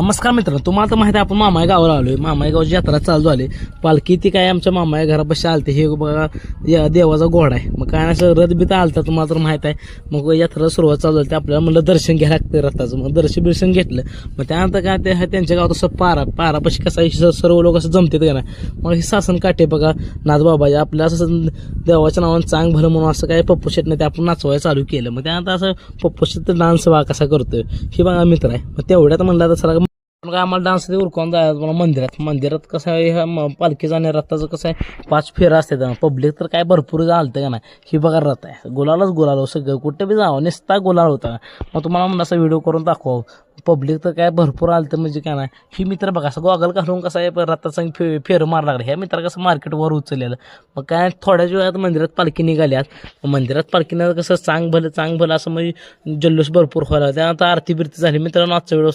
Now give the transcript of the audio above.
नमस्कार मित्रांनो, तुम्हाला तर माहिती आहे आपण मामाई गावाला आलोय. मामाई गावची यात्रा चालू झाली. पालखी ती काय आमच्या मामाई घरापाशी आलते. हे बघा या देवाचा घोडा आहे. मग काय असं रथबीत आलता तुम्हाला तर माहित आहे. मग यात्रा सुरुवात चालू झाली. आपल्याला म्हणलं दर्शन घ्यायला लागतं रथाचं. मग दर्शन घेतलं. मग त्यानंतर काय ते त्यांच्या गावात असं पारापाशी कसं सर्व लोक असं जमतात का नाही. मग हे सासन काटे बघा नाथबाबाजी आपल्या असं देवाच्या नावानं चांग भलं म्हणून असं काय पप्पू शेटने ते आपण नाचवायला चालू केलं. मग त्यानंतर असं पप्पू शेट डान्स बघा कसा करतोय हे बघा मित्र आहे. मग तेवढ्यात म्हणलं तर सर मग आम्हाला डान्स ते उरकून जायचं मला मंदिरात कसं आहे ह्या पालखीचा आणि रथाचं कसं आहे 5 फेरा असते. पब्लिक तर काय भरपूर झालतं का नाही. ही बघा रथ आहे गुलाल सगळं कुठे बी जावं नुसता गुलाल होता. मग तुम्हाला म्हणलं असं व्हिडिओ करून दाखवावं. पब्लिक तर काय भरपूर आलं म्हणजे काय नाही. ही मित्र बघा असं गॉगल घालून कसं आहे रथाचा फेर मार लागला. ह्या मित्र कसं मार्केटवर उचललेलं. मग काय थोड्याच वेळात मंदिरात पालखी निघाल्यात. मंदिरात पालखीनं कसं चांग भलं असं म्हणजे जल्लोष भरपूर व्हायला. त्यानंतर आरती बिरती झाली. मित्रांनो आजचा व्हिडिओ